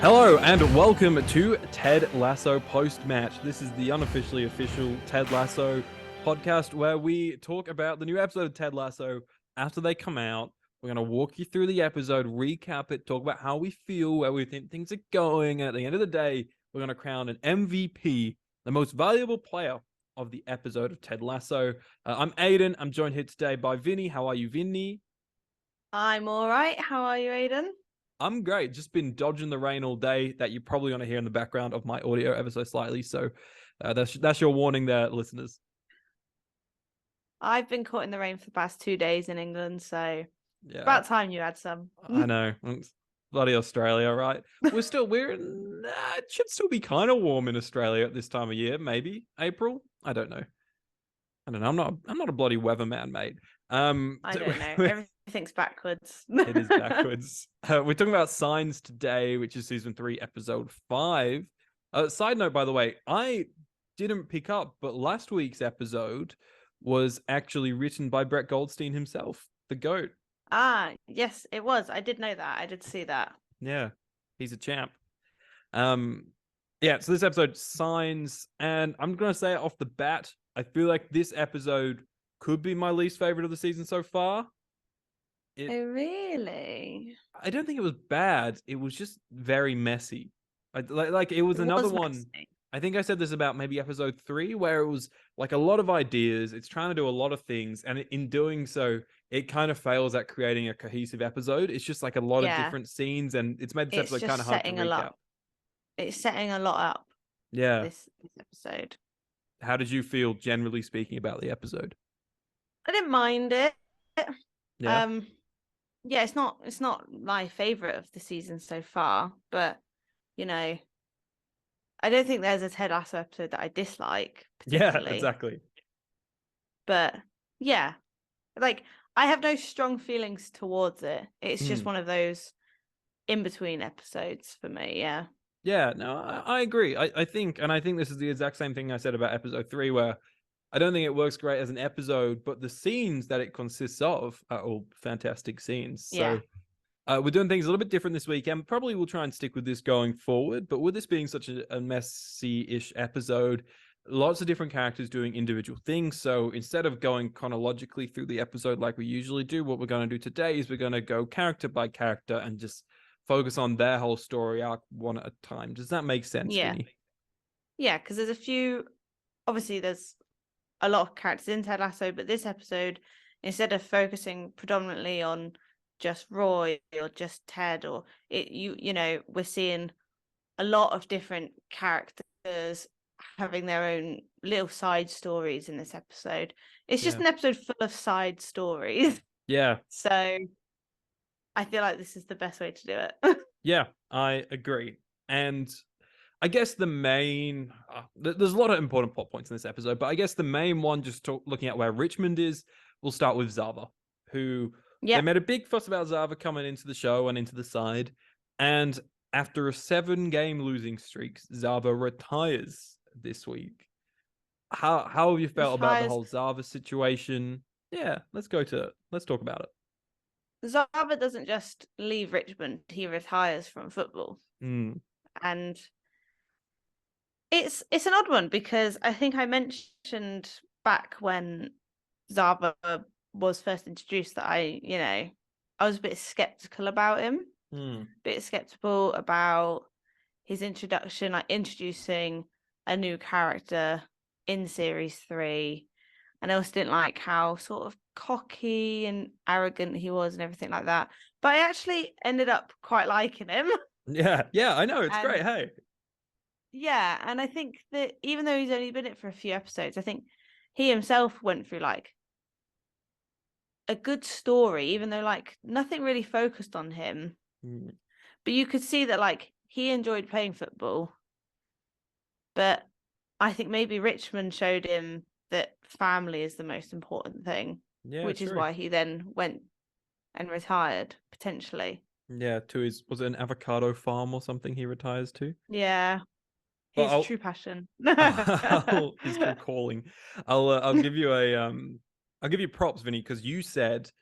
Hello and welcome to Ted Lasso post-match. This is the unofficially official Ted Lasso podcast where we talk about the new episode of Ted Lasso after they come out. We're going to walk you through the episode, recap it, talk about how we feel, where we think things are going. And at the end of the day, we're going to crown an MVP, the most valuable player of the episode of Ted Lasso. I'm Aiden. I'm joined here today by Vinny. How are you, Vinny? I'm all right. How are you, Aiden? I'm great. Just been dodging the rain all day. That you probably want to hear in the background of my audio ever so slightly. So that's your warning there, listeners. I've been caught in the rain for the past 2 days in England, so Yeah, about time you had some. I know. It's bloody Australia, right? It should still be kind of warm in Australia at this time of year. Maybe April. I don't know. I'm not a bloody weatherman, mate. I don't know. Everything's backwards. It is backwards. We're talking about Signs today, which is season 3, episode 5. Side note, by the way, I didn't pick up, but last week's episode was actually written by Brett Goldstein himself, the GOAT. Yes, it was. I did know that. I did see that. Yeah, he's a champ. Yeah, so this episode, Signs, and I'm going to say it off the bat, I feel like this episode could be my least favorite of the season so far. Oh, really? I don't think it was bad. It was just very messy. It was another one. Messy. I think I said this about maybe episode 3, where it was like a lot of ideas. It's trying to do a lot of things. And in doing so, it kind of fails at creating a cohesive episode. It's just like a lot of different scenes. And it's made this episode kind of hard to recap. It's setting a lot up. Yeah. This episode. How did you feel, generally speaking, about the episode? I didn't mind it. Yeah. Yeah, it's not my favorite of the season so far, but you know, I don't think there's a Ted Lasso episode that I dislike particularly. Yeah, exactly. But yeah, like I have no strong feelings towards it. It's just one of those in between episodes for me. Yeah. Yeah, no, I agree. I think this is the exact same thing I said about episode 3, where I don't think it works great as an episode, but the scenes that it consists of are all fantastic scenes. So we're doing things a little bit different this week, and probably we'll try and stick with this going forward. But with this being such a messy-ish episode, lots of different characters doing individual things. So instead of going chronologically through the episode like we usually do, what we're going to do today is we're going to go character by character and just focus on their whole story arc one at a time. Does that make sense, Vinny? Yeah, because obviously there's a lot of characters in Ted Lasso, but this episode, instead of focusing predominantly on just Roy or just Ted, or we're seeing a lot of different characters having their own little side stories in this episode. It's just an episode full of side stories. Yeah. So I feel like this is the best way to do it. Yeah, I agree. And I guess the main, there's a lot of important plot points in this episode, but I guess the main one, just looking at where Richmond is, we'll start with Zava, who they made a big fuss about Zava coming into the show and into the side. And after a 7-game losing streak, Zava retires this week. How have you felt about the whole Zava situation? Yeah, let's talk about it. Zava doesn't just leave Richmond, he retires from football. And it's an odd one, because I think I mentioned back when Zava was first introduced that I was a bit skeptical about him. A bit skeptical about his introduction, like introducing a new character in series 3. And I also didn't like how sort of cocky and arrogant he was and everything like that. But I actually ended up quite liking him. Yeah, I know. It's great, hey. Yeah, and I think that even though he's only been in it for a few episodes, I think he himself went through like a good story, even though like nothing really focused on him. But you could see that like he enjoyed playing football. But I think maybe Richmond showed him that family is the most important thing, which is why he then went and retired, potentially. Yeah, to was it an avocado farm or something he retires to? Yeah. His true passion. His true calling. I'll give you props, Vinny, because you said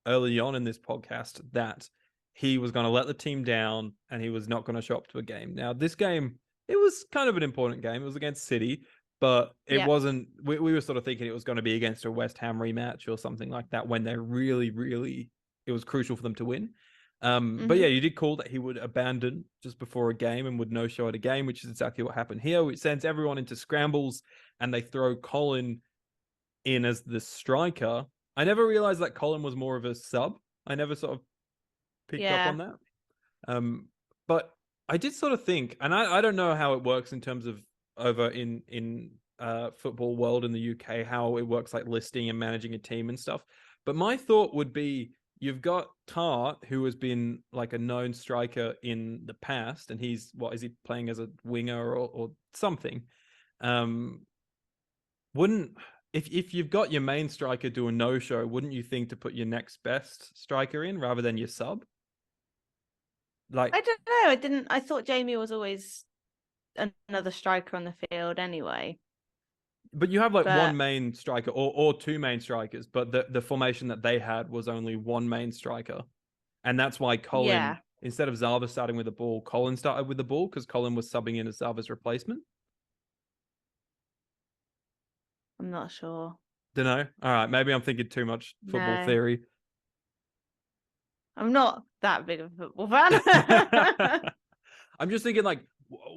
early on in this podcast that he was going to let the team down and he was not going to show up to a game. Now, this game, it was kind of an important game. It was against City, but it wasn't. We were sort of thinking it was going to be against a West Ham rematch or something like that when they really, it was crucial for them to win. But yeah, you did call that he would abandon just before a game and would no show at a game, which is exactly what happened here, which sends everyone into scrambles and they throw Colin in as the striker. I never realized that Colin was more of a sub. I never sort of picked up on that. But I did sort of think, and I don't know how it works in terms of over in football world in the UK, how it works like listing and managing a team and stuff. But my thought would be, you've got Tart, who has been like a known striker in the past, and he's, what is he playing as a winger or something? Wouldn't, if you've got your main striker do a no-show, wouldn't you think to put your next best striker in rather than your sub? Like, I don't know. I thought Jamie was always another striker on the field anyway. But you have like one main striker or two main strikers, but the formation that they had was only one main striker. And that's why Colin, instead of Zava starting with the ball, Colin started with the ball because Colin was subbing in as Zava's replacement. I'm not sure. Don't know. All right, maybe I'm thinking too much football theory. I'm not that big of a football fan. I'm just thinking, like,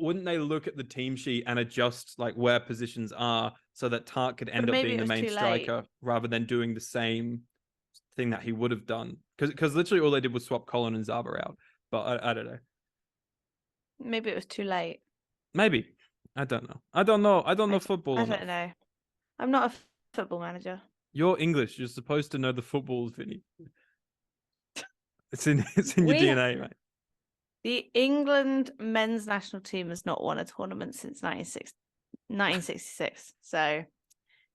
wouldn't they look at the team sheet and adjust like where positions are so that Tart could end up being the main striker rather than doing the same thing that he would have done? Because literally all they did was swap Colin and Zava out. But I don't know. Maybe it was too late. Maybe. I don't know. I don't know football enough. I don't know. I'm not a football manager. You're English. You're supposed to know the footballs, Vinny. It's in your DNA, right? The England men's national team has not won a tournament since 1966. So,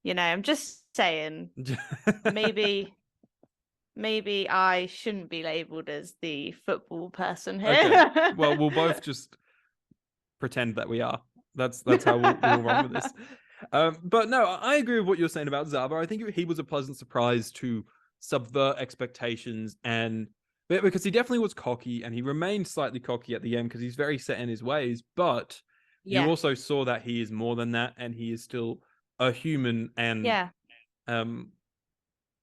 I'm just saying, maybe I shouldn't be labelled as the football person here. Okay. Well, we'll both just pretend that we are. That's how we'll run with this. But no, I agree with what you're saying about Zava. I think he was a pleasant surprise to subvert expectations, and because he definitely was cocky, and he remained slightly cocky at the end because he's very set in his ways. But you also saw that he is more than that, and he is still a human. And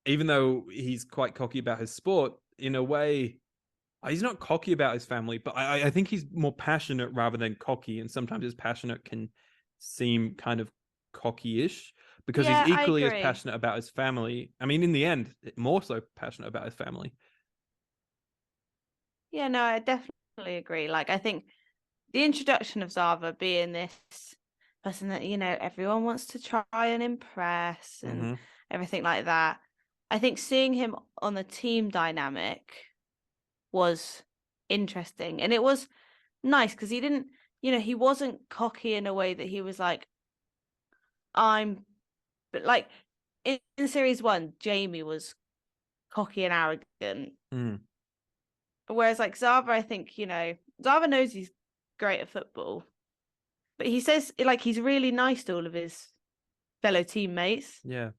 even though he's quite cocky about his sport, in a way, he's not cocky about his family, but I think he's more passionate rather than cocky. And sometimes his passionate can seem kind of cocky-ish because he's equally as passionate about his family. I mean, in the end, more so passionate about his family. Yeah, no, I definitely agree. Like, I think the introduction of Zava being this person that, everyone wants to try and impress and everything like that. I think seeing him on the team dynamic was interesting. And it was nice because he didn't, he wasn't cocky in a way that he was like, but like in series 1, Jamie was cocky and arrogant. Whereas like Zava, I think, Zava knows he's great at football, but he says like he's really nice to all of his fellow teammates. Yeah.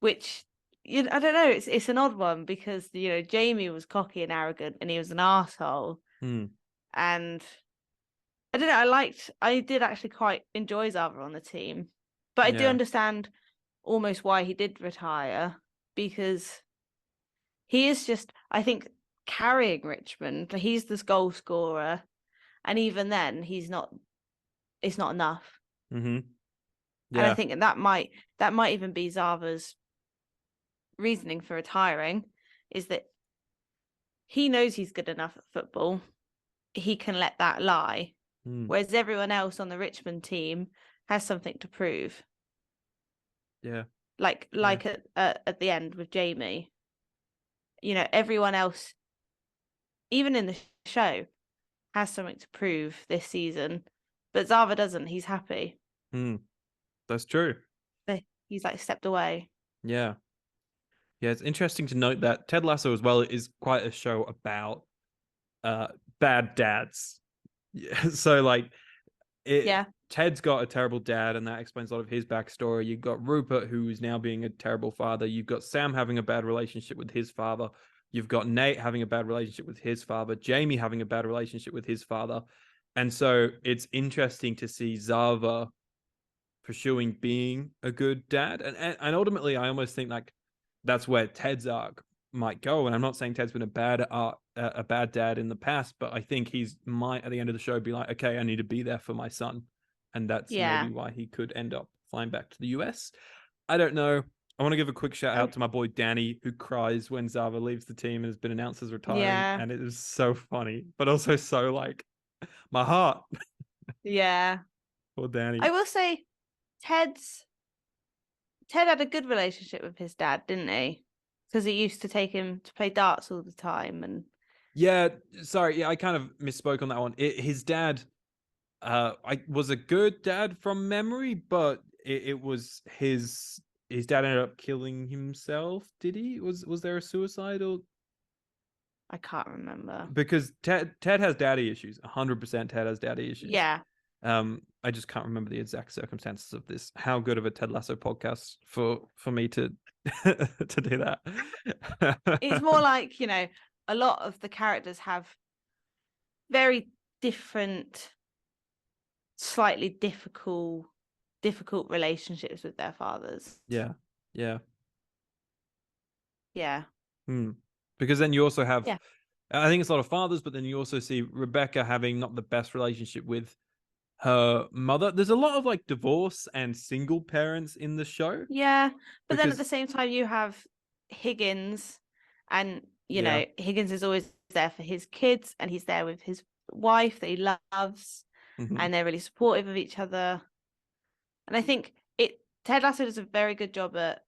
Which, I don't know, it's an odd one because, Jamie was cocky and arrogant and he was an arsehole. And I don't know, I did actually quite enjoy Zava on the team. But I do understand almost why he did retire, because he is just, I think, carrying Richmond. He's this goal scorer, and even then, it's not enough. And I think that might even be Zava's reasoning for retiring, is that he knows he's good enough at football. He can let that lie, whereas everyone else on the Richmond team has something to prove. Like at the end with Jamie, everyone else, even in the show, has something to prove this season, but Zava doesn't. He's happy. That's true. He's like stepped away. Yeah, it's interesting to note that Ted Lasso as well is quite a show about bad dads. So like Ted's got a terrible dad, and that explains a lot of his backstory. You've got Rupert, who is now being a terrible father. You've got Sam having a bad relationship with his father. You've got Nate having a bad relationship with his father, Jamie having a bad relationship with his father. And so it's interesting to see Zava pursuing being a good dad. And ultimately, I almost think like that's where Ted's arc might go. And I'm not saying Ted's been a bad dad in the past, but I think he's might at the end of the show be like, okay, I need to be there for my son. And that's maybe why he could end up flying back to the US. I don't know. I want to give a quick shout out to my boy Danny, who cries when Zava leaves the team and has been announced as retiring. Yeah. And it is so funny, but also so like my heart. Yeah. Poor Danny. I will say Ted had a good relationship with his dad, didn't he? Because he used to take him to play darts all the time. And yeah, sorry, yeah, I kind of misspoke on that one. His dad, I was a good dad from memory, but it was his dad ended up killing himself. Did he? Was there a suicide or? I can't remember. Because Ted has daddy issues. 100% Ted has daddy issues. Yeah. I just can't remember the exact circumstances of this. How good of a Ted Lasso podcast for me to to do that. It's more like, you know, a lot of the characters have very different, slightly difficult relationships with their fathers. Yeah. Because then you also have, I think it's a lot of fathers, but then you also see Rebecca having not the best relationship with her mother. There's a lot of like divorce and single parents in the show. Yeah, but then at the same time you have Higgins, and you know, Higgins is always there for his kids, and he's there with his wife that he loves, and they're really supportive of each other. And I think Ted Lasso does a very good job at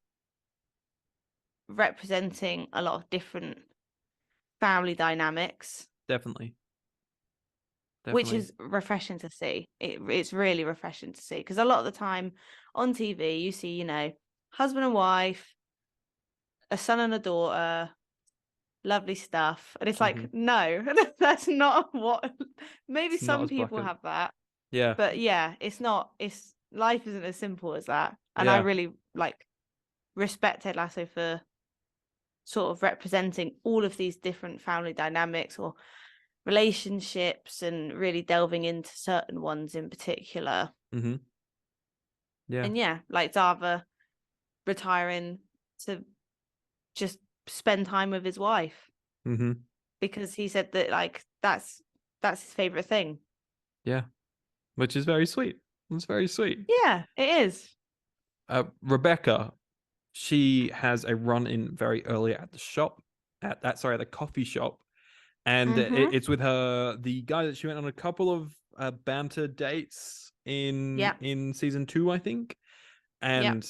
representing a lot of different family dynamics. Definitely. Which is refreshing to see. It's really refreshing to see, because a lot of the time on TV you see, you know, husband and wife, a son and a daughter, lovely stuff, and it's like, no, that's not what. Maybe some people have that, but yeah, it's not. It's life isn't as simple as that, and I really like respect Ted Lasso for sort of representing all of these different family dynamics or relationships and really delving into certain ones in particular. And like Zava retiring to just spend time with his wife, because he said that like that's his favorite thing. Which is very sweet. It's very sweet. Yeah, it is. Rebecca, she has a run in very early at the shop, the coffee shop. And it's with the guy that she went on a couple of banter dates in season 2, I think. And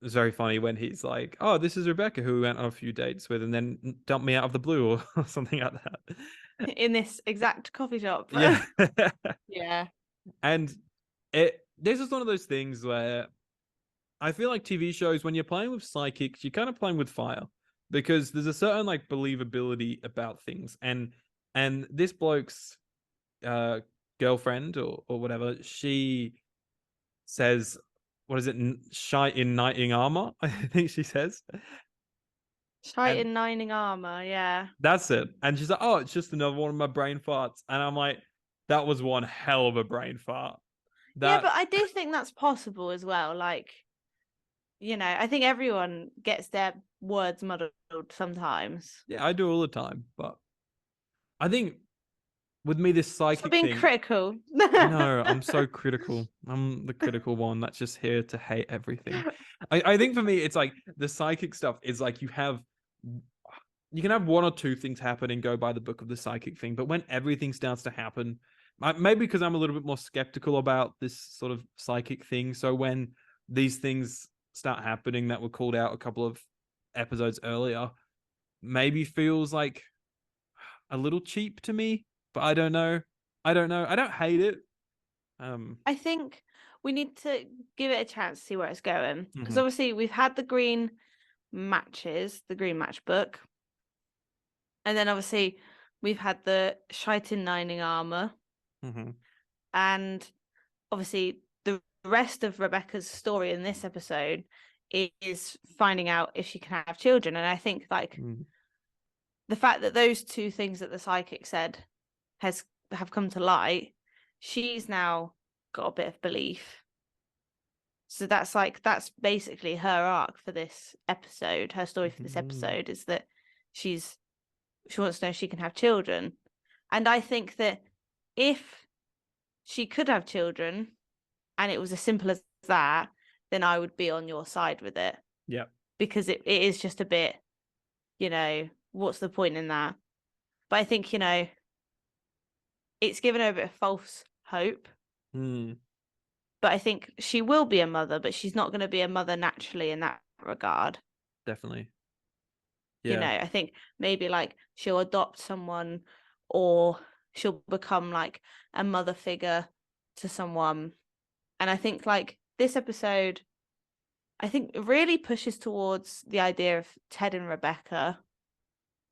it's very funny when he's like, "Oh, this is Rebecca, who we went on a few dates with, and then dumped me out of the blue," or something like that. In this exact coffee shop. Yeah. And this is one of those things where I feel like TV shows, when you're playing with psychics, you're kind of playing with fire. Because there's a certain like believability about things, and this bloke's girlfriend or whatever, she says, what is it, shite in knighting armor, I think she says. Shite in knighting armor, yeah. That's it. And she's like, oh, it's just another one of my brain farts. And I'm like, that was one hell of a brain fart. Yeah, but I do think that's possible as well. Like, you know, I think everyone gets their words muddled sometimes. Yeah, I do all the time, but I think with me, this psychic being critical. No, I'm so critical. I'm the critical one that's just here to hate everything. I think for me, it's like the psychic stuff is like you can have one or two things happen and go by the book of the psychic thing, but when everything starts to happen, maybe because I'm a little bit more skeptical about this sort of psychic thing, so when these things start happening that were called out a couple of episodes earlier, maybe feels like a little cheap to me, but I don't know. I don't hate it. I think we need to give it a chance to see where it's going, because obviously we've had the green matches, the green match book, and then obviously we've had the shite in knighting armor, and obviously the rest of Rebecca's story in this episode is finding out if she can have children. And I think like the fact that those two things that the psychic said have come to light, she's now got a bit of belief. So that's basically her arc for this episode. Her story for this episode is that she wants to know if she can have children. And I think that if she could have children and it was as simple as that, then I would be on your side with it. Yeah. Because it is just a bit, what's the point in that? But I think, it's given her a bit of false hope. But I think she will be a mother, but she's not going to be a mother naturally in that regard. Definitely. Yeah. I think maybe like she'll adopt someone, or she'll become like a mother figure to someone. And I think like this episode, I think really pushes towards the idea of Ted and Rebecca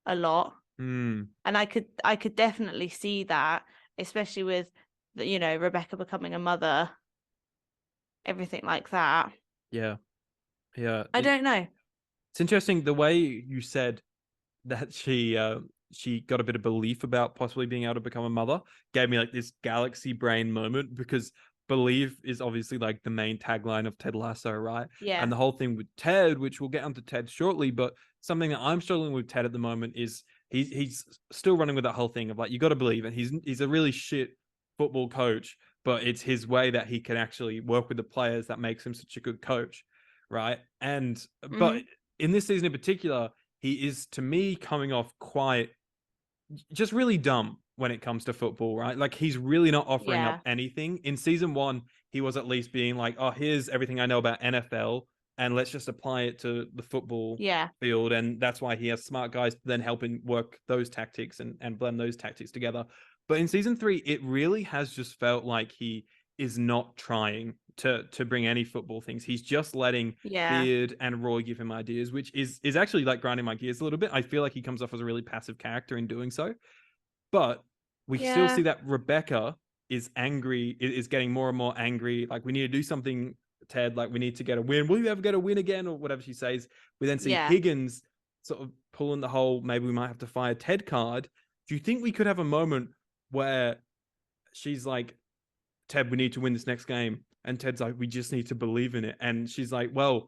a lot. And I could definitely see that, especially with Rebecca becoming a mother, everything like that. Yeah. I don't know. It's interesting the way you said that she got a bit of belief about possibly being able to become a mother. Gave me like this galaxy brain moment, because belief is obviously like the main tagline of Ted Lasso, right? Yeah. And the whole thing with Ted, which we'll get onto Ted shortly, but something that I'm struggling with Ted at the moment is he's still running with that whole thing of like, you got to believe it. He's a really shit football coach, but it's his way that he can actually work with the players that makes him such a good coach, right? And but in this season in particular, he is, to me, coming off quite just really dumb when it comes to football, right? Like, he's really not offering up anything. In season 1, he was at least being like, oh, here's everything I know about NFL, and let's just apply it to the football field. And that's why he has smart guys to then help him work those tactics and blend those tactics together. But in season 3, it really has just felt like he is not trying to bring any football things. He's just letting Beard and Roy give him ideas, which is actually like grinding my gears a little bit. I feel like he comes off as a really passive character in doing so. But we still see that Rebecca is angry, is getting more and more angry. Like, we need to do something, Ted. Like, we need to get a win. Will you ever get a win again? Or whatever she says. We then see Higgins sort of pulling the whole, maybe we might have to fire Ted card. Do you think we could have a moment where she's like, Ted, we need to win this next game? And Ted's like, we just need to believe in it. And she's like, well,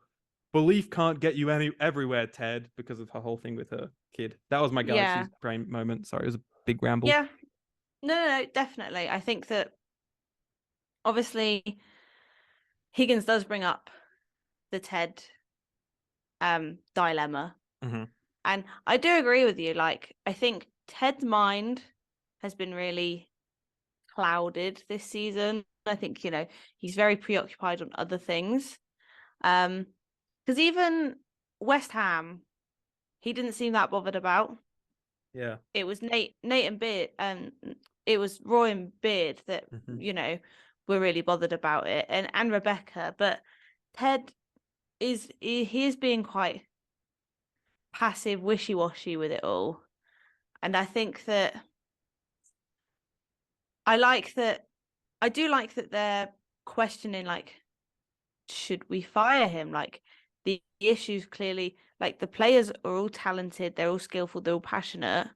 belief can't get you everywhere, Ted, because of her whole thing with her kid. That was my galaxy brain moment. Sorry, it was a big ramble. Yeah. No, definitely. I think that obviously Higgins does bring up the Ted dilemma. And I do agree with you. Like, I think Ted's mind has been really clouded this season. I think, he's very preoccupied on other things. Because even West Ham, he didn't seem that bothered about. Yeah. It was Nate and Beard, it was Roy and Beard that, were really bothered about it, and Rebecca. But Ted he is being quite passive, wishy-washy with it all. And I think that I do like that they're questioning, like, should we fire him? Like, the issues clearly, like, the players are all talented, they're all skillful, they're all passionate,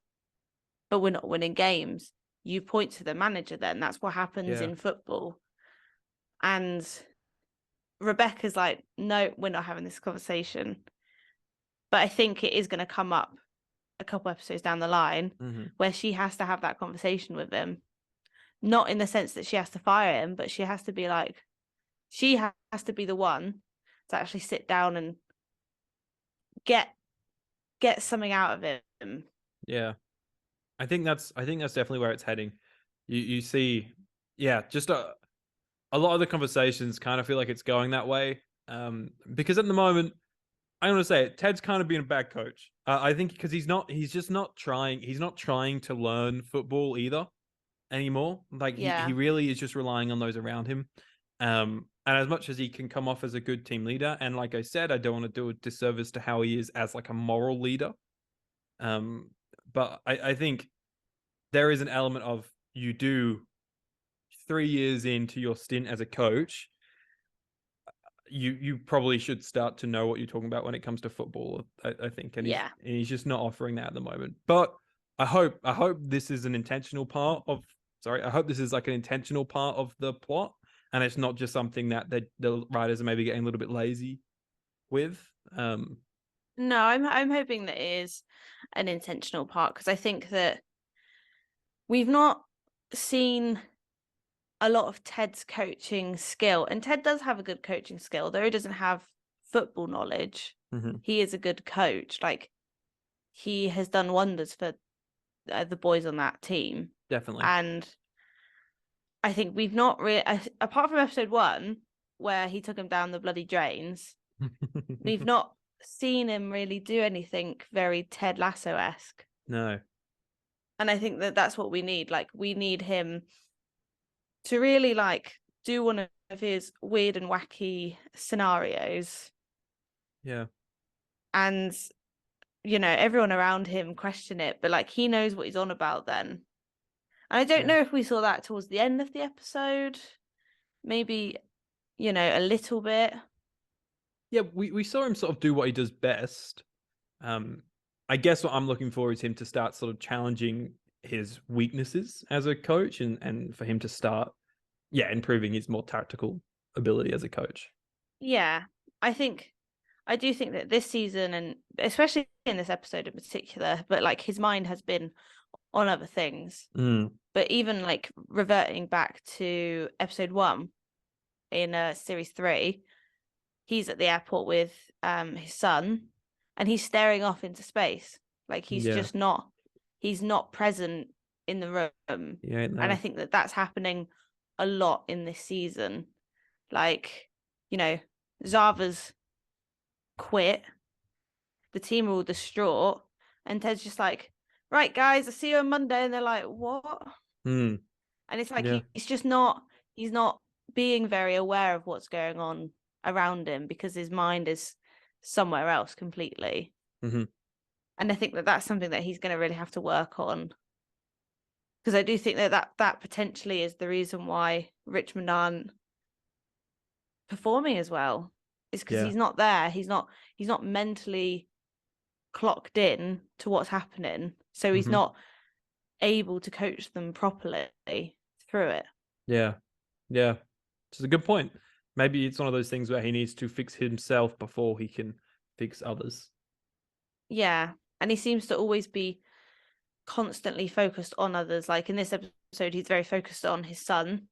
but we're not winning games. You point to the manager then. That's what happens in football. And Rebecca's like, no, we're not having this conversation. But I think it is going to come up a couple episodes down the line where she has to have that conversation with him. Not in the sense that she has to fire him, but she has to be like, she has to be the one to actually sit down and get something out of him. Yeah. I think that's definitely where it's heading. You see, just a lot of the conversations kind of feel like it's going that way. Because at the moment, I'm gonna say it, Ted's kind of being a bad coach. I think because he's just not trying. He's not trying to learn football either anymore. Like, he really is just relying on those around him. And as much as he can come off as a good team leader, and like I said, I don't want to do a disservice to how he is as like a moral leader. But I think there is an element of, you do 3 years into your stint as a coach, you probably should start to know what you're talking about when it comes to football. I think, and he's just not offering that at the moment. But I hope this is an intentional part of. Sorry, I hope this is like an intentional part of the plot, and it's not just something that the writers are maybe getting a little bit lazy with. No, I'm hoping that it is an intentional part, because I think that we've not seen a lot of Ted's coaching skill, and Ted does have a good coaching skill, though he doesn't have football knowledge. He is a good coach. Like, he has done wonders for the boys on that team. Definitely. And I think we've not really, apart from episode 1 where he took him down the bloody drains, we've not seen him really do anything very Ted Lasso-esque. No. And I think that that's what we need. Like, we need him to really like do one of his weird and wacky scenarios. Yeah. And, you know, everyone around him question it, but like, he knows what he's on about then. And I don't know if we saw that towards the end of the episode. Maybe, you know, a little bit. Yeah, we saw him sort of do what he does best. I guess what I'm looking for is him to start sort of challenging his weaknesses as a coach, and for him to start, improving his more tactical ability as a coach. Yeah, I do think that this season, and especially in this episode in particular, but like, his mind has been on other things. But even like reverting back to episode 1 in series 3, he's at the airport with his son, and he's staring off into space. Like, he's just not, he's not present in the room. And I think that that's happening a lot in this season. Like, you know, Zava's quit, the team are all distraught, and Ted's just like, right guys, I'll see you on Monday, and they're like, what? And it's like, he's just not, he's not being very aware of what's going on around him, because his mind is somewhere else completely. And I think that that's something that he's going to really have to work on, because I do think that potentially is the reason why Richmond aren't performing as well, is because he's not there. He's not mentally clocked in to what's happening, so he's not able to coach them properly through it. It's a good point. Maybe it's one of those things where he needs to fix himself before he can fix others. And he seems to always be constantly focused on others. Like, in this episode, he's very focused on his son,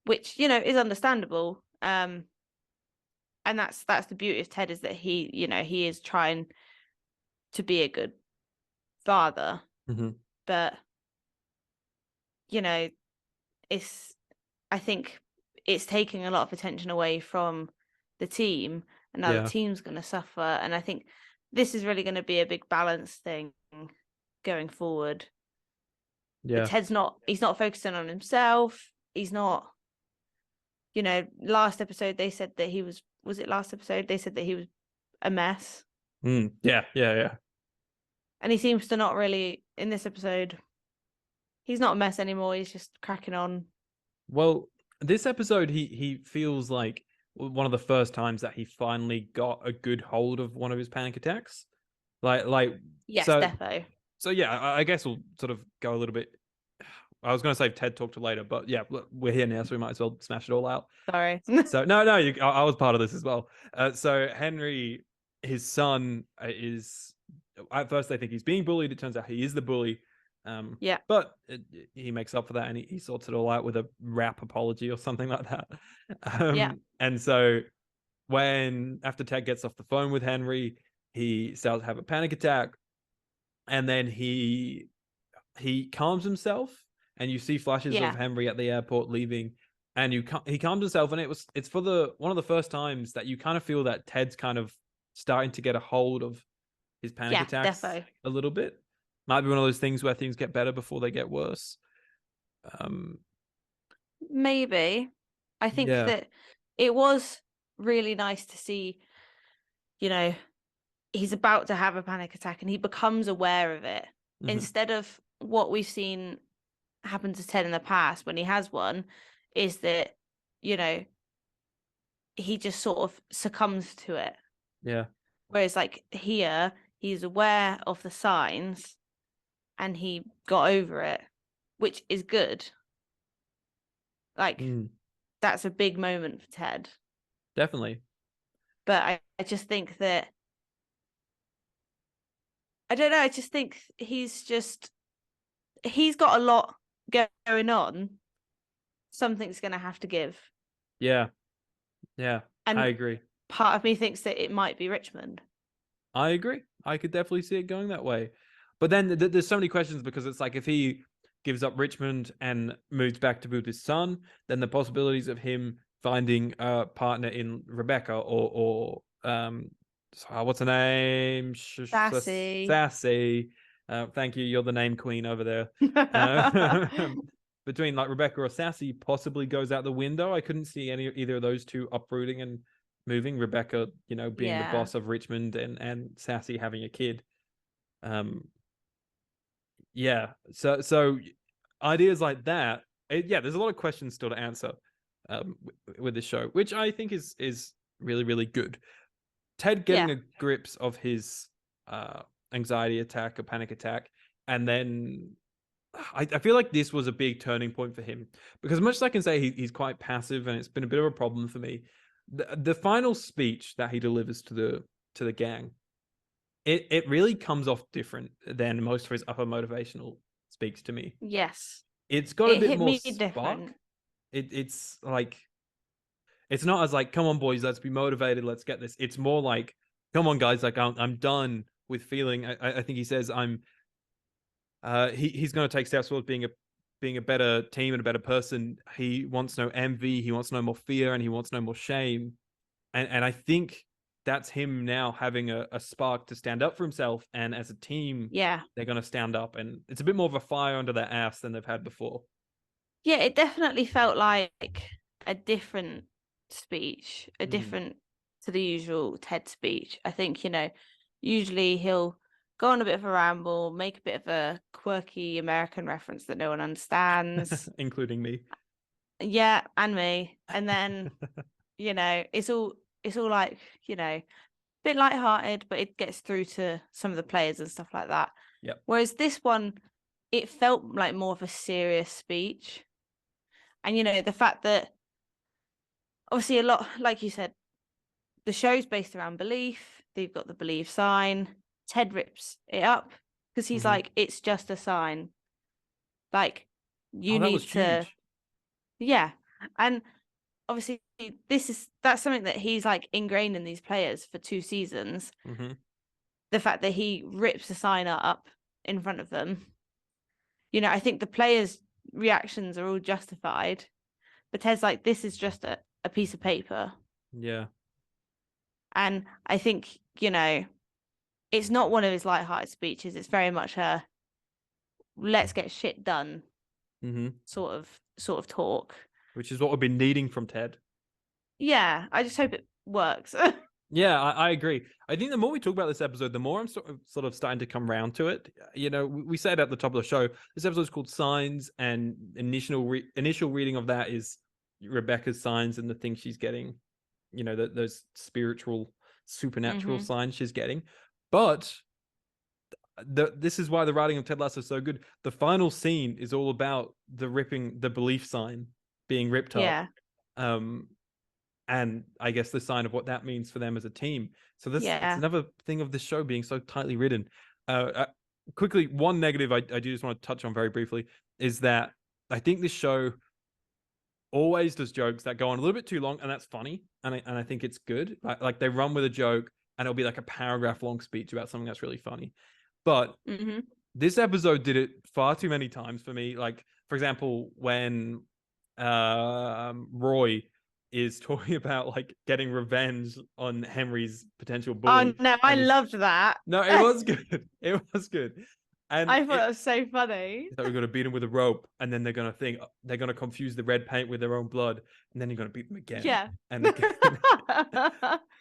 which, you know, is understandable. And that's the beauty of Ted, is that he, you know, he is trying to be a good father. But, you know, I think it's taking a lot of attention away from the team, and now the team's going to suffer. And I think this is really going to be a big balance thing going forward. But Ted's he's not focusing on himself. He's not, you know, last episode they said that he was it last episode? They said that he was a mess. Yeah. And he seems to not really, in this episode, he's not a mess anymore. He's just cracking on. Well, this episode, he feels like one of the first times that he finally got a good hold of one of his panic attacks. Yes, so, defo. So I guess we'll sort of go a little bit. I was going to say Ted talk to later, but yeah, we're here now, so we might as well smash it all out. Sorry. So no, I was part of this as well. So Henry, his son, is, at first they think he's being bullied. It turns out he is the bully. But he makes up for that, and he sorts it all out with a rap apology or something like that. And so after Ted gets off the phone with Henry, he starts to have a panic attack, and then he calms himself, and you see flashes of Henry at the airport leaving, and he calms himself, and it's for one of the first times that you kind of feel that Ted's kind of starting to get a hold of his panic attacks a little bit. Might be one of those things where things get better before they get worse. Maybe. I think that it was really nice to see, you know, he's about to have a panic attack and he becomes aware of it, instead of what we've seen happen to Ted in the past when he has one, is that, you know, he just sort of succumbs to it. Yeah. Whereas like here, he's aware of the signs and he got over it, which is good. Like that's a big moment for Ted. Definitely. But I just think that I don't know, I just think he's got a lot going on. Something's gonna have to give. Yeah. Yeah. And I agree. part of me thinks that it might be Richmond. I agree. I could definitely see it going that way. But then there's so many questions, because it's like if he gives up Richmond and moves back to be with his son, then the possibilities of him finding a partner in Rebecca or what's her name? Sassy. Sassy. Thank you. You're the name queen over there. Between like Rebecca or Sassy possibly goes out the window. I couldn't see either of those two uprooting and moving. Rebecca, being the boss of Richmond, and Sassy having a kid. Yeah. So ideas like that. There's a lot of questions still to answer with this show, which I think is really, really good. Ted getting a grips of his anxiety attack, a panic attack, and then I feel like this was a big turning point for him, because much as I can say he's quite passive and it's been a bit of a problem for me, the final speech that he delivers to the gang, it really comes off different than most of his upper motivational speaks to me. Yes. It's got a bit more spark. Different. It's like, it's not as like, come on boys, let's be motivated, let's get this. It's more like, come on guys, like I'm done with feeling. I think he says he's going to take steps towards being a better team and a better person. He wants no envy, he wants no more fear, and he wants no more shame. And I think that's him now having a spark to stand up for himself, and as a team, they're going to stand up, and it's a bit more of a fire under their ass than they've had before. Yeah, it definitely felt like a different speech, different to the usual Ted speech. I think, usually he'll go on a bit of a ramble, make a bit of a quirky American reference that no one understands. Including me. Yeah, and me. And then, it's all like, a bit lighthearted, but it gets through to some of the players and stuff like that. Yep. Whereas this one, it felt like more of a serious speech. And, the fact that obviously a lot, like you said, the show's based around belief. They've got the belief sign. Ted rips it up because he's like, it's just a sign. Like, you need to. Huge. Yeah. And obviously that's something that he's like ingrained in these players for 2 seasons. The fact that he rips the sign up in front of them. I think the players' reactions are all justified. But Ted's like, this is just a piece of paper. Yeah. And I think, it's not one of his lighthearted speeches. It's very much a let's get shit done sort of talk. Which is what we've been needing from Ted. Yeah, I just hope it works. Yeah, I agree. I think the more we talk about this episode, the more I'm sort of starting to come around to it. We said at the top of the show, this episode is called Signs, and initial reading of that is Rebecca's signs and the things she's getting, those spiritual, supernatural signs she's getting. But this is why the writing of Ted Lasso is so good. The final scene is all about the belief sign being ripped up. And I guess the sign of what that means for them as a team. So it's another thing of this show being so tightly written. Quickly, one negative I do just want to touch on very briefly is that I think this show always does jokes that go on a little bit too long, and that's funny. And I think it's good. Like they run with a joke, and it'll be like a paragraph long speech about something that's really funny. But this episode did it far too many times for me. Like, for example, when Roy is talking about like getting revenge on Henry's potential bully. Oh no, I loved that. No, it was good. It was good. And I thought it was so funny. That we're going to beat him with a rope, and then they're going to confuse the red paint with their own blood, and then you're going to beat them again. Yeah. And again.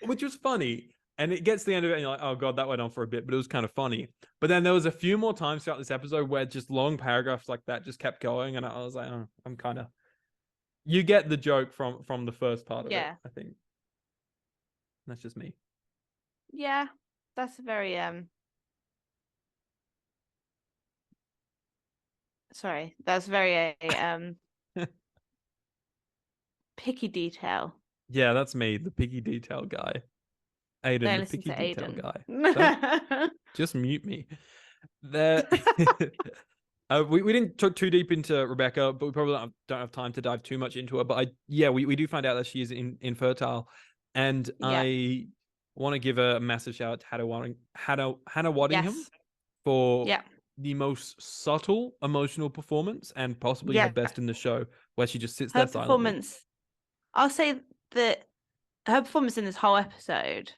Which was funny. And it gets to the end of it, and you're like, oh god, that went on for a bit, but it was kind of funny. But then there was a few more times throughout this episode where just long paragraphs like that just kept going, and I was like, oh, I'm kind of. You get the joke from the first part of it, I think. That's just me. Yeah, that's a very sorry, that's very picky detail. Yeah, that's me, the picky detail guy. Aiden, Don't the listen picky to detail Aiden. guy. Don't just mute me. There. We didn't talk too deep into Rebecca, but we probably don't have time to dive too much into her. But we do find out that she is infertile, and Yeah. I want to give a massive shout out to Hannah Waddingham Yes. for Yeah. the most subtle emotional performance and possibly her Yeah. best in the show, where she just sits Her there silently. performance, I'll say that her performance in this whole episode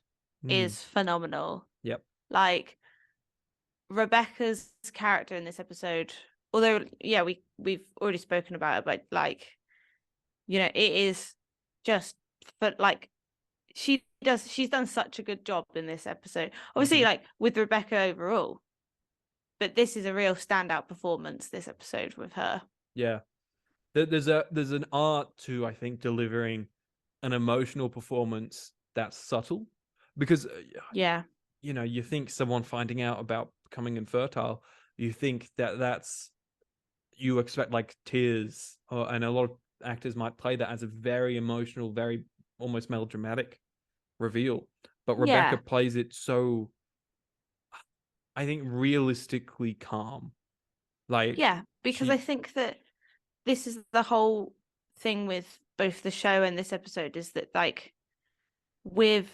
is phenomenal. Yep. Like Rebecca's character in this episode, although yeah, we've already spoken about it, but like, you know, it is just for like she's done such a good job in this episode. Obviously, like with Rebecca overall, but this is a real standout performance this episode with her. Yeah. There's an art to, I think, delivering an emotional performance that's subtle, because Yeah. you know, you think someone finding out about becoming infertile, you think you expect like tears, and a lot of actors might play that as a very emotional, very almost melodramatic reveal, but Rebecca Yeah. plays it so, I think, realistically calm. Like, Yeah, because I she think that this is the whole thing with both the show and this episode, is that like with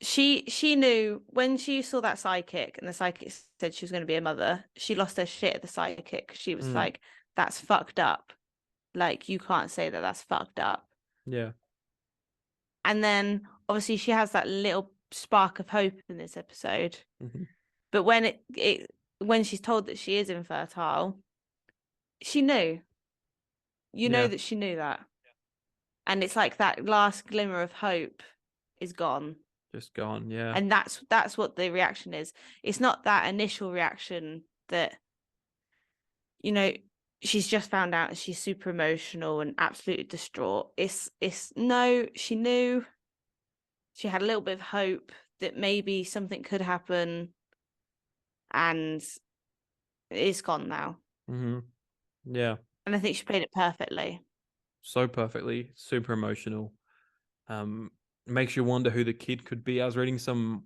she knew when she saw that psychic and the psychic said she was going to be a mother, she lost her shit at the psychic. She was like, that's fucked up. Like, you can't say that that's fucked up. yeah. And then obviously she has that little spark of hope in this episode. But when when she's told that she is infertile, she knew. You know that she knew that. And it's like that last glimmer of hope is gone. Just gone, yeah. And that's what the reaction is. It's not that initial reaction that, you know, she's just found out and she's super emotional and absolutely distraught. It's no, she knew. She had a little bit of hope that maybe something could happen, and it's gone now. Yeah. And I think she played it perfectly. So perfectly, super emotional. Makes you wonder who the kid could be. I was reading some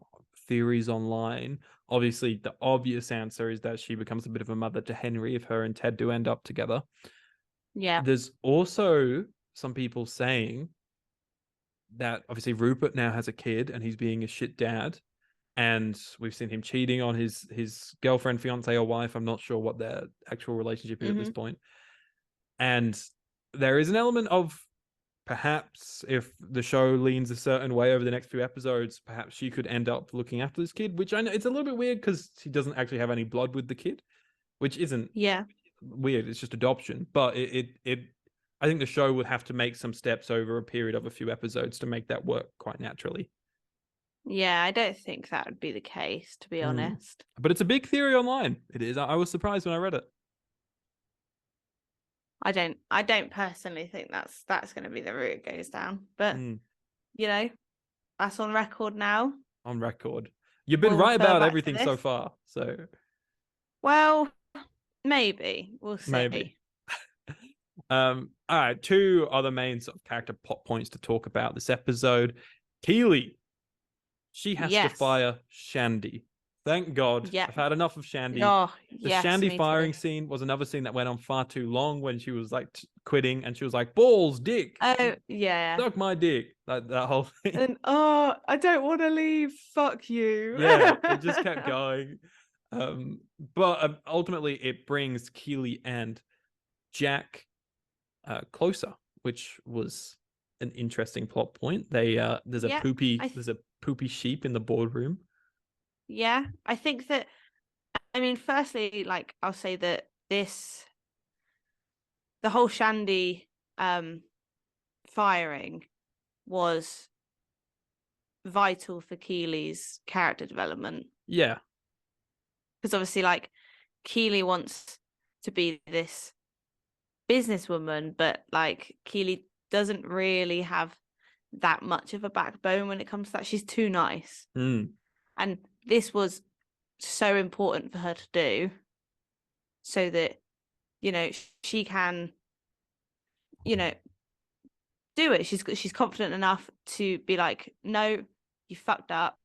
theories online. Obviously, the obvious answer is that she becomes a bit of a mother to Henry if her and Ted do end up together. Yeah. There's also some people saying that obviously Rupert now has a kid and he's being a shit dad, and we've seen him cheating on his girlfriend, fiance, or wife. I'm not sure what their actual relationship is at this point. And there is an element of, perhaps if the show leans a certain way over the next few episodes, perhaps she could end up looking after this kid, which I know it's a little bit weird because she doesn't actually have any blood with the kid, which isn't weird. It's just adoption. But I think the show would have to make some steps over a period of a few episodes to make that work quite naturally. Yeah, I don't think that would be the case, to be honest. But it's a big theory online. It is. I was surprised when I read it. I don't personally think that's going to be the route it goes down. But you know, that's on record now. On record. You've been right about everything so far. So, well, maybe we'll see. Maybe. All right, two other main sort of character plot points to talk about this episode. Keely, she has to fire Shandy. Thank God. I've had enough of Shandy. The Shandy firing scene was another scene that went on far too long, when she was like quitting and she was like, balls, dick. Oh, yeah. Suck my dick. That whole thing. And I don't want to leave. Fuck you. Yeah, it just kept going. But ultimately it brings Keely and Jack closer, which was an interesting plot point. There's a poopy sheep in the boardroom. Yeah, I think that, I mean, firstly, like, I'll say that the whole Shandy firing was vital for Keely's character development. Yeah. Because obviously, like, Keely wants to be this businesswoman, but like Keely doesn't really have that much of a backbone when it comes to that. She's too nice. Mm. And this was so important for her to do so that, you know, she can, you know, do it. She's confident enough to be like, no, you fucked up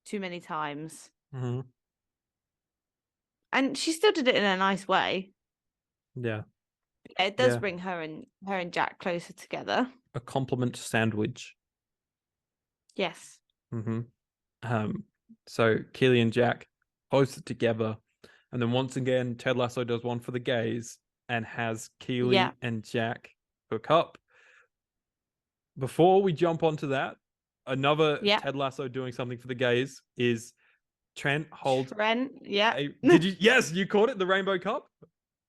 too many times. Mm-hmm. And she still did it in a nice way. Yeah. It does bring her and Jack closer together. A compliment sandwich. Yes. Mm-hmm. So Keely and Jack posted together, and then once again Ted Lasso does one for the gays and has Keely and Jack hook up. Before we jump onto that, another Ted Lasso doing something for the gays is Trent holds. Did you? Yes, you caught it. The Rainbow Cup.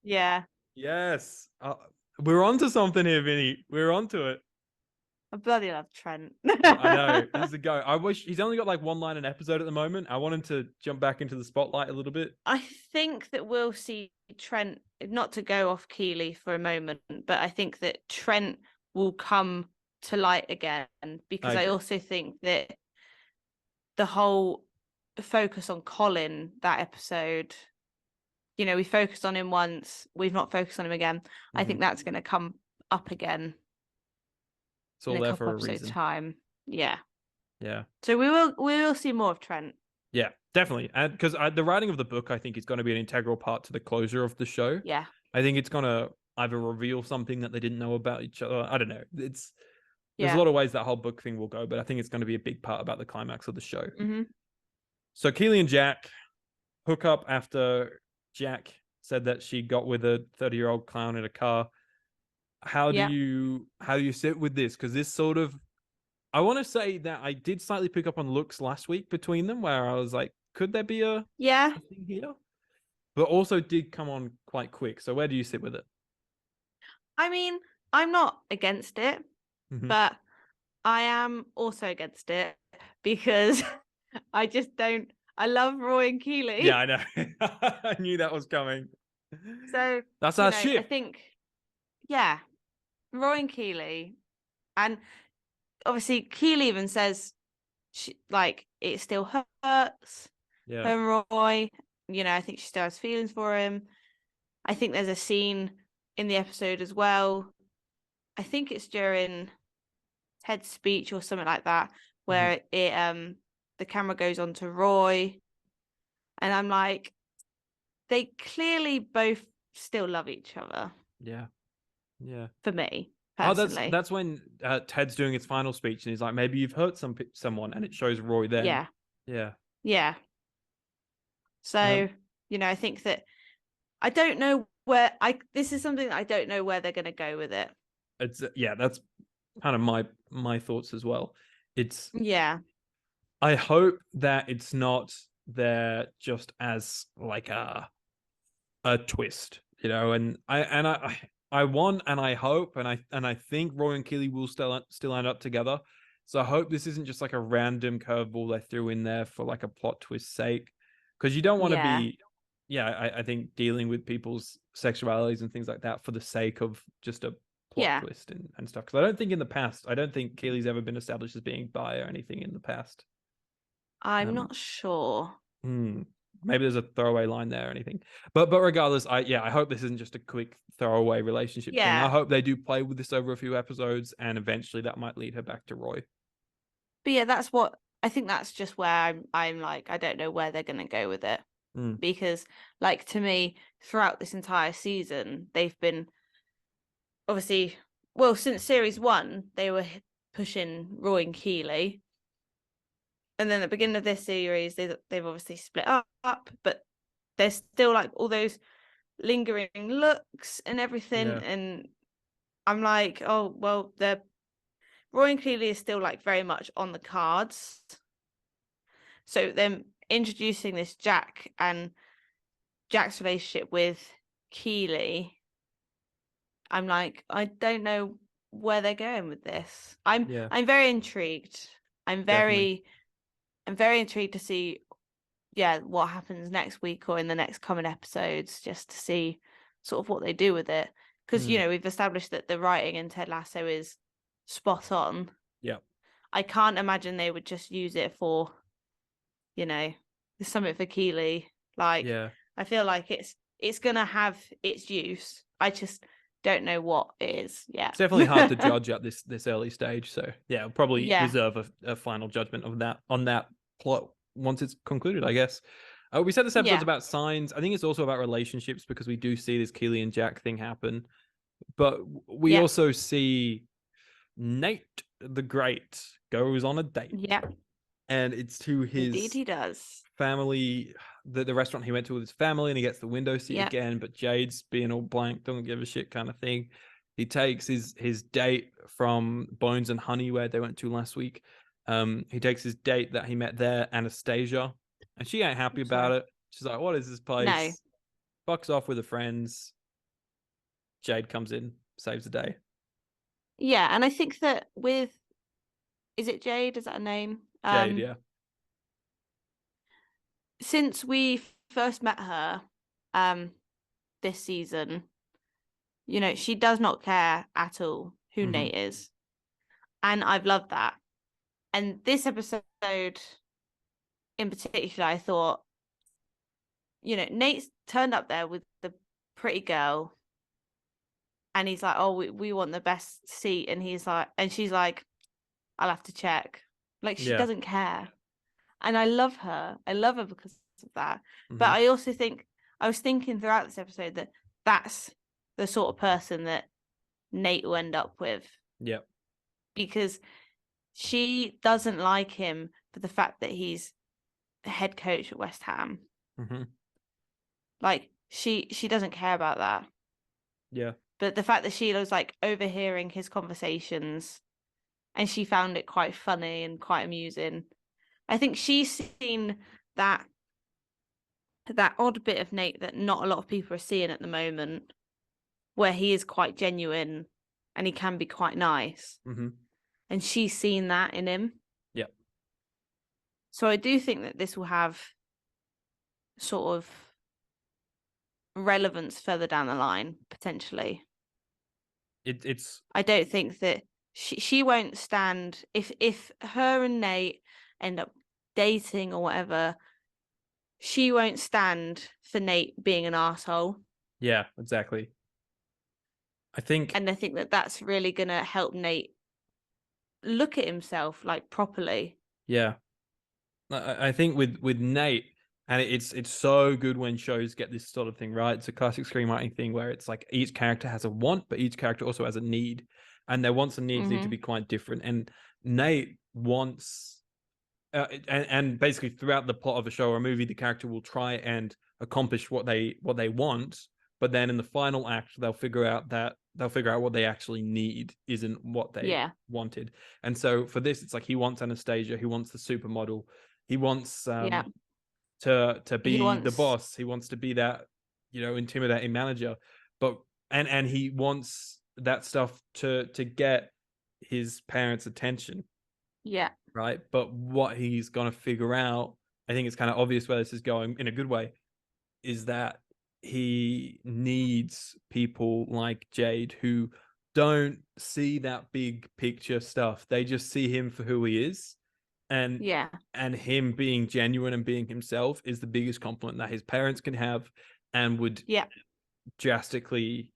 Yeah. Yes. We're onto something here, Vinny. We're onto it. I bloody love Trent. I know. He's a go. I wish he's only got like one line an episode at the moment. I want him to jump back into the spotlight a little bit. I think that we'll see Trent, not to go off Keely for a moment, but I think that Trent will come to light again, because I also think that the whole focus on Colin that episode, you know, we focused on him once, we've not focused on him again. I think that's going to come up again. It's all there for a reason. Time. Yeah. Yeah. So we will see more of Trent. Yeah, definitely. And because the writing of the book, I think, is going to be an integral part to the closure of the show. Yeah. I think it's going to either reveal something that they didn't know about each other. I don't know. There's a lot of ways that whole book thing will go, but I think it's going to be a big part about the climax of the show. Mm-hmm. So Keely and Jack hook up after Jack said that she got with a 30-year-old clown in a car. How do you sit with this? Because this sort of, I want to say that I did slightly pick up on looks last week between them, where I was like, could there be a thing here? But also did come on quite quick. So where do you sit with it? I mean, I'm not against it, but I am also against it because I just don't. I love Roy and Keely. Yeah, I know. I knew that was coming. So that's our ship. I think, Roy and Keely, and obviously Keely even says, it still hurts. Yeah. Her and Roy, I think she still has feelings for him. I think there's a scene in the episode as well. I think it's during Ted's speech or something like that, where the camera goes on to Roy, and I'm like, they clearly both still love each other. Yeah. For me, personally. That's when Ted's doing his final speech, and he's like, maybe you've hurt someone, and it shows Roy then. Yeah. So I think that I don't know where this is something that I don't know where they're going to go with it. It's that's kind of my thoughts as well. It's I hope that it's not there just as like a twist, and I want and I hope and I think Roy and Keely will still end up together. So I hope this isn't just like a random curveball they threw in there for like a plot twist sake, because you don't want to be I think dealing with people's sexualities and things like that for the sake of just a plot twist and stuff. Because I don't think in the past, I don't think Keely's ever been established as being bi or anything in the past. I'm not sure. Maybe there's a throwaway line there or anything. But regardless, I hope this isn't just a quick throwaway relationship thing. I hope they do play with this over a few episodes, and eventually that might lead her back to Roy. But that's what I think. That's just where I'm like, I don't know where they're going to go with it. Because to me, throughout this entire season, they've been obviously, since series 1, they were pushing Roy and Keely. And then at the beginning of this series, they've obviously split up, but there's still all those lingering looks and everything. Yeah. And I'm like, oh, well, Roy and Keely is still very much on the cards. So them introducing this Jack and Jack's relationship with Keely, I'm like, I don't know where they're going with this. I'm very intrigued. I'm very intrigued to see what happens next week or in the next coming episodes, just to see sort of what they do with it, because we've established that the writing in Ted Lasso is spot on. Yeah. I can't imagine they would just use it for, the summit for Keely. Like, Yeah. I feel like it's gonna have its use. I just don't know what it is yet. It's definitely hard to judge at this early stage. So yeah, I'll probably Yeah. reserve a final judgment of that on that plot once it's concluded, I guess. We said this episode's Yeah. about signs. I think it's also about relationships because we do see this Keely and Jack thing happen. But we Yeah. also see Nate the Great goes on a date. Yeah. And it's to Indeed his he does. family, the restaurant he went to with his family, and he gets the window seat Yeah. again, but Jade's being all blank, doesn't give a shit kind of thing. He takes his date from Bones and Honey, where they went to last week. He takes his date that he met there, Anastasia, and she ain't happy about it. She's like, what is this No. place? Fucks off with her friends. Jade comes in, saves the day. Yeah, and I think that is it Jade? Is that a name? Jade, yeah. Since we first met her, this season, she does not care at all who Nate is. And I've loved that. And this episode in particular, I thought, Nate's turned up there with the pretty girl and he's like, oh, we want the best seat. And she's like, I'll have to check. Like, she doesn't care. And I love her. I love her because of that. But I also think, I was thinking throughout this episode that that's the sort of person that Nate will end up with. Yep. Because she doesn't like him for the fact that he's the head coach at West Ham. Like, she doesn't care about that. Yeah. But the fact that she was like overhearing his conversations and she found it quite funny and quite amusing. I think she's seen that odd bit of Nate that not a lot of people are seeing at the moment, where he is quite genuine and he can be quite nice. And she's seen that in him. Yep. So I do think that this will have sort of relevance further down the line, potentially. It's I don't think that she won't stand if her and Nate end up dating or whatever. She won't stand for Nate being an asshole. Yeah, exactly. I think that that's really gonna help Nate look at himself like properly. Yeah, I think with Nate, and it's so good when shows get this sort of thing right. It's a classic screenwriting thing where it's like each character has a want, but each character also has a need, and their wants and needs need to be quite different. And Nate wants, and basically throughout the plot of a show or a movie, the character will try and accomplish what they want, but then in the final act, they'll figure out what they actually need isn't what they wanted. And so for this, it's like he wants Anastasia, he wants the supermodel, he wants to be the boss, he wants to be that intimidating manager, but and he wants that stuff to get his parents' attention. Yeah. Right. But what he's gonna figure out, I think it's kind of obvious where this is going in a good way, is that he needs people like Jade who don't see that big picture stuff. They just see him for who he is. And him being genuine and being himself is the biggest compliment that his parents can have, and would drastically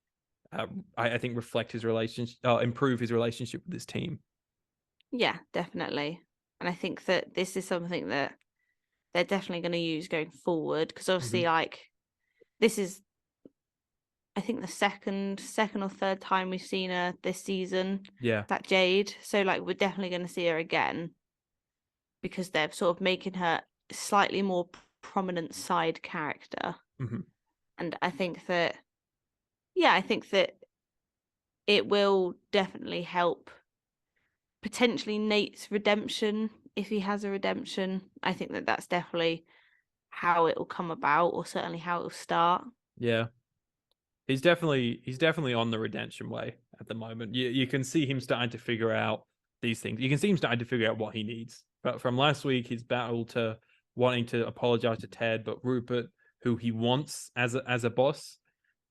I think reflect his relationship, improve his relationship with his team. Yeah, definitely. And I think that this is something that they're definitely going to use going forward, because obviously this is, I think, the second or third time we've seen her this season. Yeah. That Jade. So like we're definitely going to see her again, because they're sort of making her slightly more prominent side character. And I think that it will definitely help potentially Nate's redemption, if he has a redemption. I think that that's definitely how it will come about, or certainly how it will start. Yeah. He's definitely on the redemption way at the moment. You can see him starting to figure out these things. You can see him starting to figure out what he needs. But from last week, his battle to wanting to apologize to Ted, but Rupert, who he wants as a boss,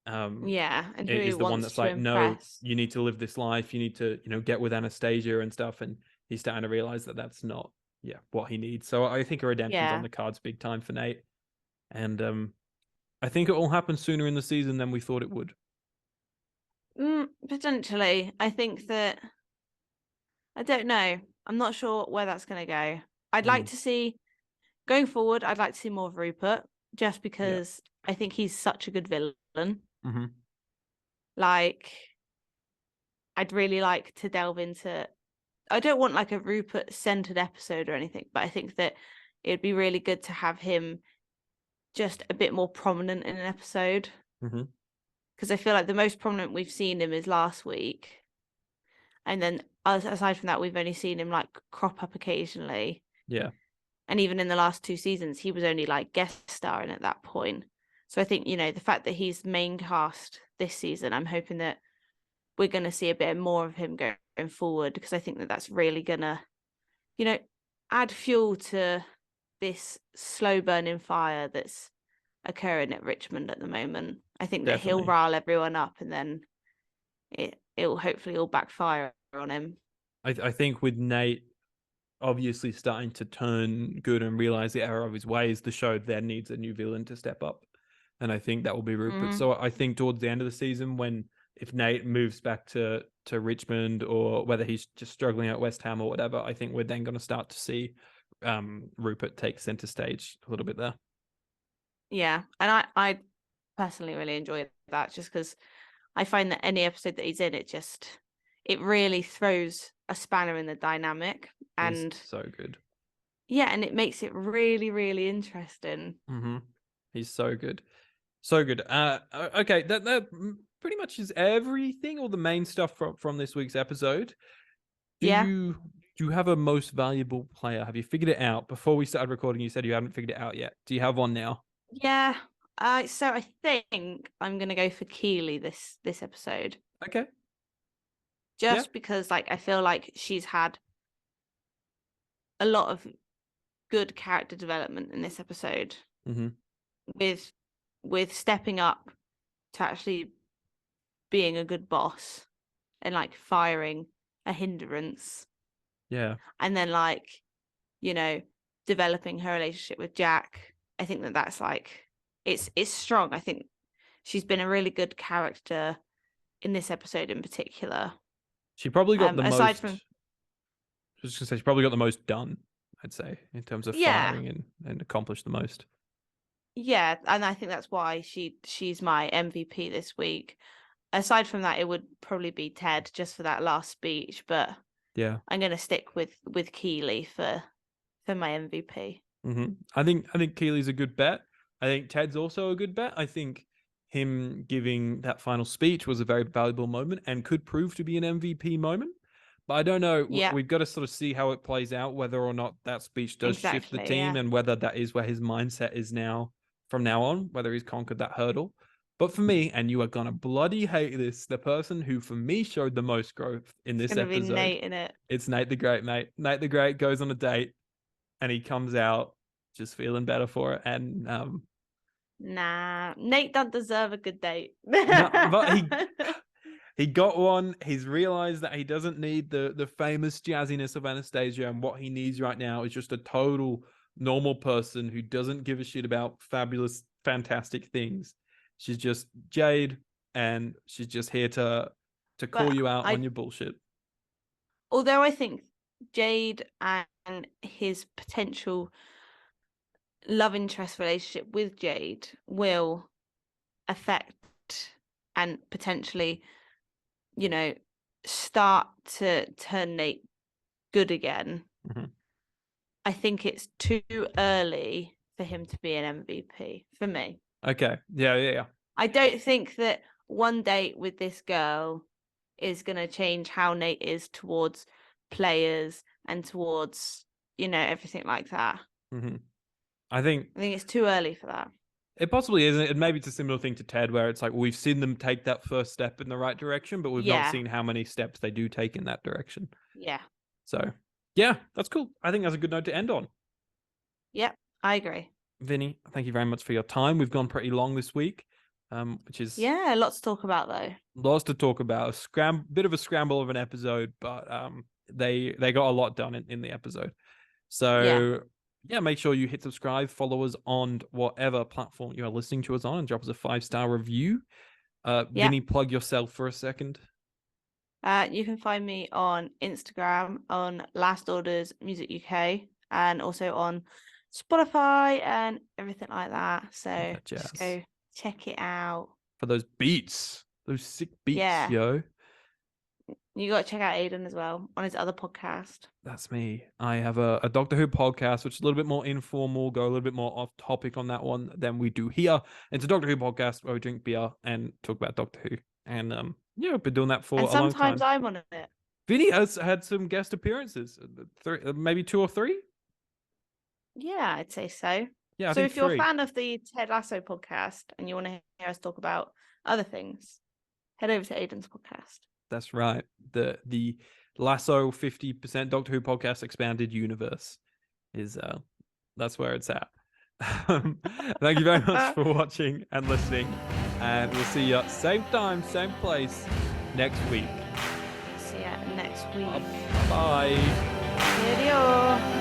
and who is the one that's like, impress. no, you need to live this life. You need to, get with Anastasia and stuff. And he's starting to realize that that's not what he needs. So I think a redemption's on Yeah. the cards big time for Nate, and I think it will happen sooner in the season than we thought it would. Potentially. I think that I don't know. I'm not sure where that's going to go. I'd like to see going forward. I'd like to see more of Rupert, just because I think he's such a good villain. Mm-hmm. Like, I'd really like to delve into. I don't want like a Rupert centered episode or anything, but I think that it'd be really good to have him just a bit more prominent in an episode. Mm-hmm. Because I feel like the most prominent we've seen him is last week. And then aside from that, we've only seen him like crop up occasionally. Yeah. And even in the last 2 seasons, he was only like guest starring at that point. So I think, the fact that he's main cast this season, I'm hoping that we're going to see a bit more of him going forward, because I think that that's really going to, add fuel to this slow burning fire that's occurring at Richmond at the moment. I think that he'll rile everyone up, and then it'll hopefully all backfire on him. I think with Nate obviously starting to turn good and realize the error of his ways, the show then needs a new villain to step up. And I think that will be Rupert. So I think towards the end of the season, if Nate moves back to Richmond, or whether he's just struggling at West Ham or whatever, I think we're then going to start to see Rupert take center stage a little bit there. Yeah, and I personally really enjoy that, just because I find that any episode that he's in, it really throws a spanner in the dynamic, and he's so good. Yeah, and it makes it really, really interesting. Mm-hmm. He's so good. So good. Okay, that pretty much is everything, all the main stuff from this week's episode. Do you have a most valuable player? Have you figured it out? Before we started recording, you said you haven't figured it out yet. Do you have one now? Yeah. So I think I'm gonna go for Keely this episode. Okay. Just because, like, I feel like she's had a lot of good character development in this episode. Mm-hmm. With stepping up to actually being a good boss, and like firing a hindrance. Yeah. And then developing her relationship with Jack. I think that's like it's strong. I think she's been a really good character in this episode in particular. She probably got the aside most. From, I was just gonna say she probably got the most done, I'd say, in terms of firing and accomplished the most. Yeah, and I think that's why she's my MVP this week. Aside from that, it would probably be Ted, just for that last speech, but yeah, I'm gonna stick with Keely for my MVP. Mm-hmm. I think Keely's a good bet. I think Ted's also a good bet. I think him giving that final speech was a very valuable moment and could prove to be an MVP moment. But I don't know. Yeah. We've got to sort of see how it plays out, whether or not that speech does shift the team, and whether that is where his mindset is now from now on, whether he's conquered that hurdle. But for me, and you are gonna bloody hate this, the person who for me showed the most growth in this episode, be Nate in it. It's Nate the Great, mate. Nate the Great goes on a date, and he comes out just feeling better for it. And nah, Nate doesn't deserve a good date. No, but he got one. He's realized that he doesn't need the famous jazziness of Anastasia, and what he needs right now is just a total normal person who doesn't give a shit about fabulous, fantastic things. She's just Jade, and she's just here to call you out on your bullshit. Although I think Jade and his potential love interest relationship with Jade will affect and potentially, start to turn Nate good again. Mm-hmm. I think it's too early for him to be an MVP for me. Okay. Yeah. I don't think that one date with this girl is going to change how Nate is towards players and towards, everything like that. Mm-hmm. I think it's too early for that. It possibly isn't. And maybe it's a similar thing to Ted, where it's like we've seen them take that first step in the right direction, but we've not seen how many steps they do take in that direction. Yeah. So, yeah, that's cool. I think that's a good note to end on. Yep, I agree. Vinny, thank you very much for your time. We've gone pretty long this week, which is lots to talk about though. Lots to talk about. Bit of a scramble of an episode, but they got a lot done in the episode. So yeah, make sure you hit subscribe, follow us on whatever platform you are listening to us on, and drop us a 5-star review. Vinny, plug yourself for a second. You can find me on Instagram on Last Orders Music UK, and also on Spotify and everything like that. So just go check it out. For those beats, those sick beats, yo. You got to check out Aiden as well on his other podcast. That's me. I have a Doctor Who podcast, which is a little bit more informal, go a little bit more off topic on that one than we do here. It's a Doctor Who podcast where we drink beer and talk about Doctor Who. And yeah, I've been doing that for a long time. Sometimes I'm on it. Vinny has had some guest appearances, maybe 2 or 3. Yeah, I'd say so. Yeah, so if you're a fan of the Ted Lasso podcast and you want to hear us talk about other things, head over to Aiden's podcast. That's right. The Lasso 50% Doctor Who podcast expanded universe is that's where it's at. Thank you very much for watching and listening, and we'll see you same time, same place next week. See you next week. Bye. Adios.